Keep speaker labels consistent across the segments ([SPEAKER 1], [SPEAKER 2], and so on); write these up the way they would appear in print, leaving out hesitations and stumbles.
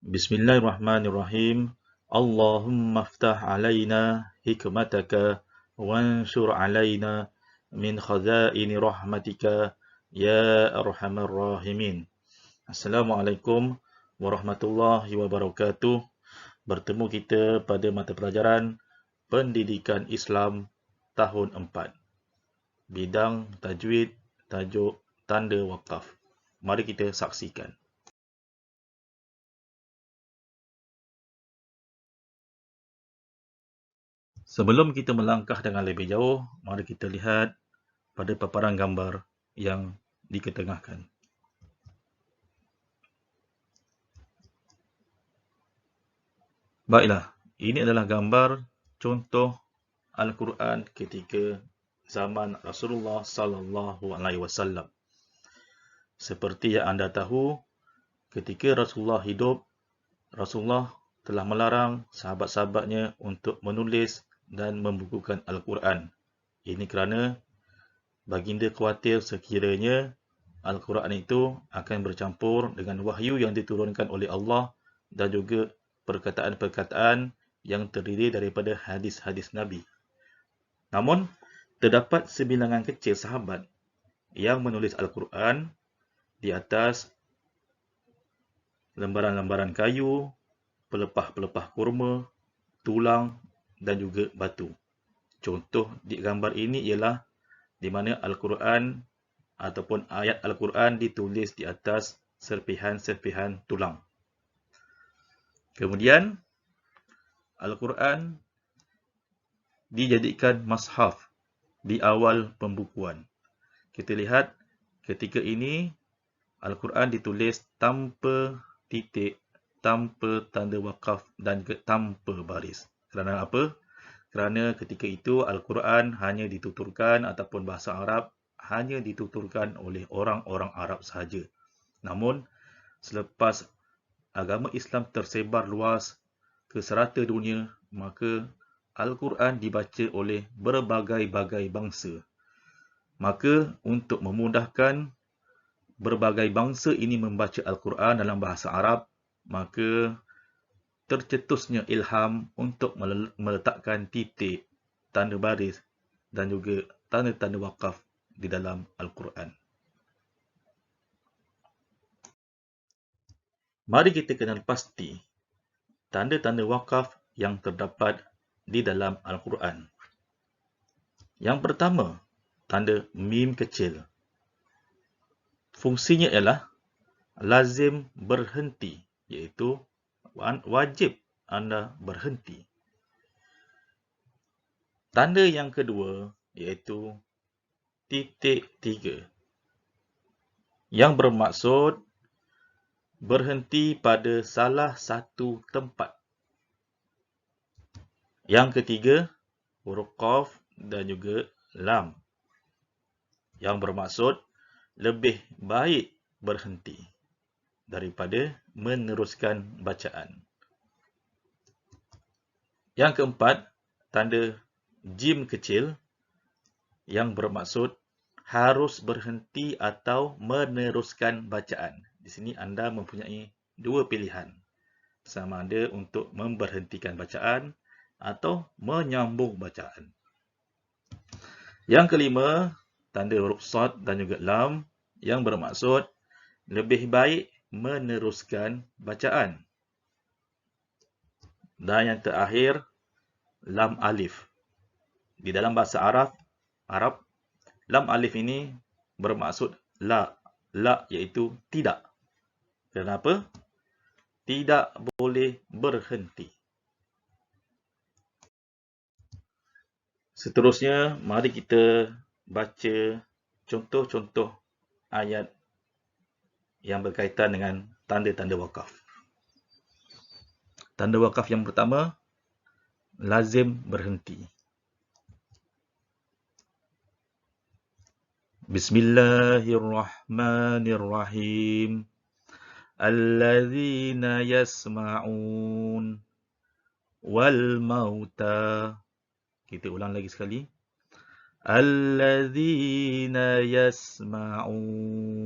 [SPEAKER 1] Bismillahirrahmanirrahim. Allahumma aftah alaina hikmataka wanshur alaina min khazaini rahmatika ya arhamar rahimin. Assalamualaikum warahmatullahi wabarakatuh. Bertemu kita pada mata pelajaran Pendidikan Islam tahun 4. Bidang tajwid, tajuk tanda wakaf. Mari kita saksikan. Sebelum kita melangkah dengan lebih jauh, mari kita lihat pada paparan gambar yang diketengahkan. Baiklah, ini adalah gambar contoh Al-Quran ketika zaman Rasulullah sallallahu alaihi wasallam. Seperti yang anda tahu, ketika Rasulullah hidup, Rasulullah telah melarang sahabat-sahabatnya untuk menulis dan membukukan Al-Quran. Ini kerana baginda khawatir sekiranya Al-Quran itu akan bercampur dengan wahyu yang diturunkan oleh Allah dan juga perkataan-perkataan yang terdiri daripada hadis-hadis Nabi. Namun, terdapat sebilangan kecil sahabat yang menulis Al-Quran di atas lembaran-lembaran kayu, pelepah-pelepah kurma, tulang dan juga batu. Contoh di gambar ini ialah di mana Al-Quran ataupun ayat Al-Quran ditulis di atas serpihan-serpihan tulang. Kemudian, Al-Quran dijadikan mashaf di awal pembukuan. Kita lihat ketika ini Al-Quran ditulis tanpa titik, tanpa tanda wakaf dan tanpa baris. Kerana apa? Kerana ketika itu Al-Quran hanya dituturkan ataupun bahasa Arab hanya dituturkan oleh orang-orang Arab sahaja. Namun, selepas agama Islam tersebar luas ke serata dunia, maka Al-Quran dibaca oleh berbagai-bagai bangsa. Maka, untuk memudahkan berbagai bangsa ini membaca Al-Quran dalam bahasa Arab, maka tercetusnya ilham untuk meletakkan titik, tanda baris dan juga tanda-tanda wakaf di dalam Al-Quran. Mari kita kenal pasti tanda-tanda wakaf yang terdapat di dalam Al-Quran. Yang pertama, tanda mim kecil. Fungsinya ialah lazim berhenti, iaitu wajib anda berhenti. Tanda yang kedua iaitu titik 3 yang bermaksud berhenti pada salah satu tempat. Yang ketiga, huruf qaf dan juga lam yang bermaksud lebih baik berhenti daripada meneruskan bacaan. Yang keempat, tanda jim kecil yang bermaksud harus berhenti atau meneruskan bacaan. Di sini anda mempunyai dua pilihan. Sama ada untuk memberhentikan bacaan atau menyambung bacaan. Yang kelima, tanda huruf sad dan juga lam yang bermaksud lebih baik meneruskan bacaan. Dan yang terakhir, lam alif. Di dalam bahasa Arab, lam alif ini bermaksud la. La iaitu tidak. Kenapa? Tidak boleh berhenti. Seterusnya, mari kita baca contoh-contoh ayat yang berkaitan dengan tanda-tanda wakaf. Tanda wakaf yang pertama, lazim berhenti. Bismillahirrahmanirrahim. Alladzina yasma'un wal mauta. Kita ulang lagi sekali. Alladzina yasma'un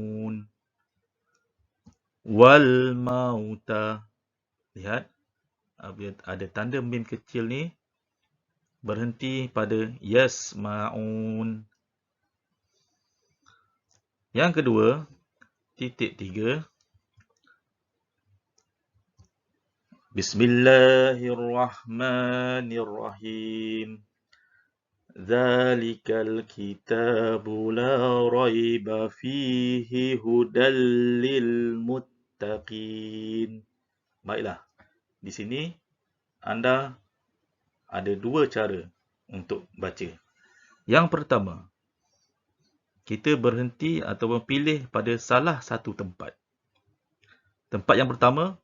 [SPEAKER 1] wal mauta. Lihat, apabila ada tanda mim kecil ni, berhenti pada yasma'un. Yang kedua, titik 3. Bismillahirrahmanirrahim. Zalikal kitabu la raiba fihi hudal lil muttaqin. Baiklah, di sini anda ada dua cara untuk baca. Yang pertama, kita berhenti atau pilih pada salah satu tempat. Tempat yang pertama,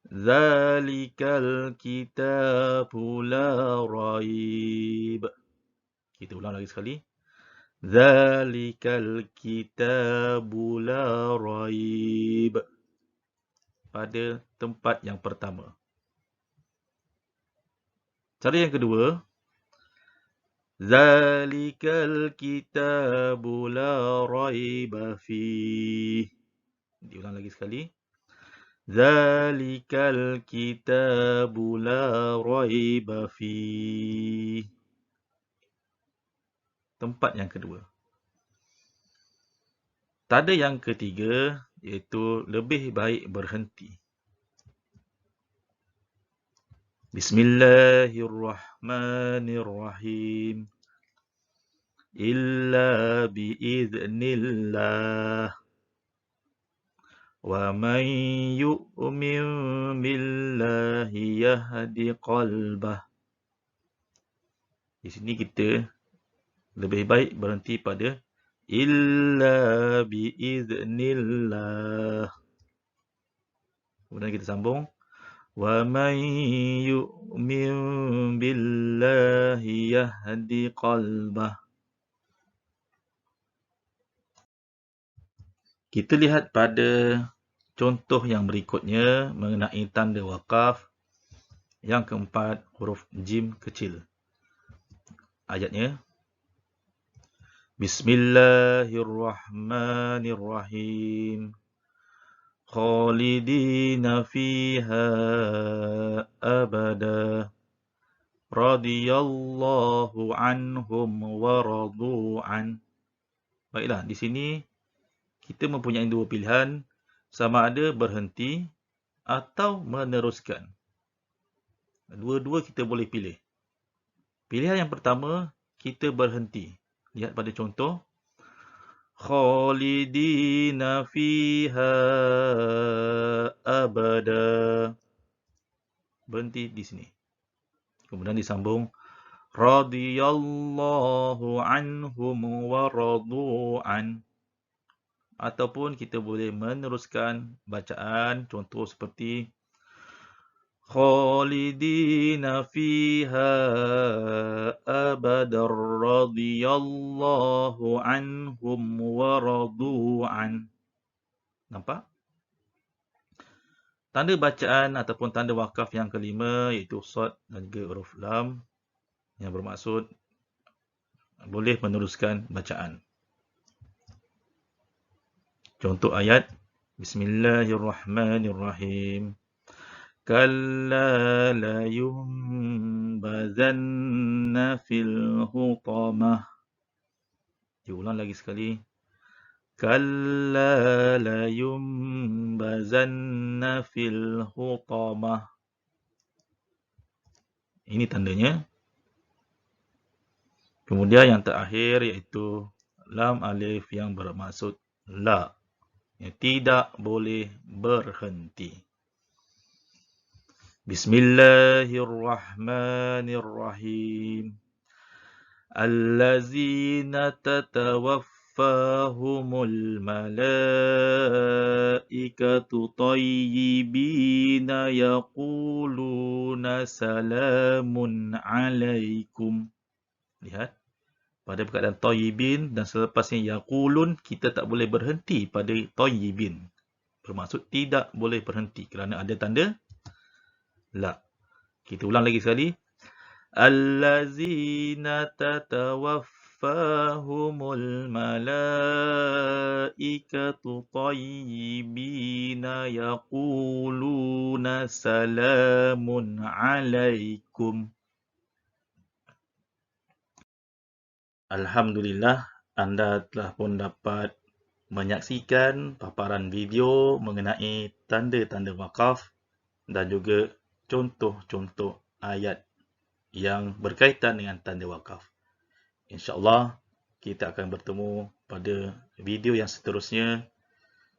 [SPEAKER 1] Zalikal kitabu la raib. Kita ulang lagi sekali. Zalikal kitabu la raib. Pada tempat yang pertama. Cara yang kedua, Zalikal kitabu la raiba fih. Diulang lagi sekali. Zalikal kitabu la raiba fih. Tempat yang kedua. Tanda yang ketiga, iaitu lebih baik berhenti. Bismillahirrahmanirrahim. Illa biiznillah. Wa man yu'min billahi yahdi qalbah. Di sini kita lebih baik berhenti pada illa biiznillah. Kemudian kita sambung. Wa man yu'min billahi yahdi qalbah. Kita lihat pada contoh yang berikutnya mengenai tanda wakaf. Yang keempat, huruf jim kecil. Ayatnya. Bismillahirrahmanirrahim. Khalidina fiha abada. Radiyallahu anhum wa radu'an. Baiklah, di sini kita mempunyai dua pilihan. Sama ada berhenti atau meneruskan. Dua-dua kita boleh pilih. Pilihan yang pertama, kita berhenti. Lihat pada contoh. Khalidina fiha abada. Berhenti di sini. Kemudian disambung. Radiyallahu anhum wa radu'an. Ataupun kita boleh meneruskan bacaan. Contoh seperti. Khalidina fiha abadar radiyallahu anhum wa radu'an. Nampak? Tanda bacaan ataupun tanda wakaf yang kelima iaitu shad dan juga huruf lam yang bermaksud boleh meneruskan bacaan. Contoh ayat. Bismillahirrahmanirrahim. Kalla la yumbazanna fil hutamah. Diulang lagi sekali. Kalla la yumbazanna fil hutamah. Ini tandanya. Kemudian yang terakhir iaitu lam alif yang bermaksud la. Yang tidak boleh berhenti. Bismillahirrahmanirrahim. Allazina tatawaffahumul malaikatu tayyibina yaquluna salamun alaikum. Lihat. Pada perkataan tayyibin dan selepasnya yaqulun, kita tak boleh berhenti pada tayyibin. Bermaksud tidak boleh berhenti kerana ada tanda la. Kita ulang lagi sekali. Allazina tatawaffahumul تتوفاهم الملائكة طيبين يقولون سلام عليكم. Alhamdulillah, anda telah pun dapat menyaksikan paparan video mengenai tanda-tanda wakaf dan juga contoh-contoh ayat yang berkaitan dengan tanda wakaf. InsyaAllah, kita akan bertemu pada video yang seterusnya.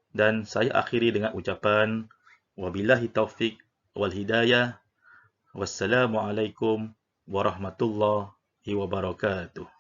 [SPEAKER 1] Dan saya akhiri dengan ucapan wabillahi taufiq wal hidayah. Wassalamualaikum warahmatullahi wabarakatuh.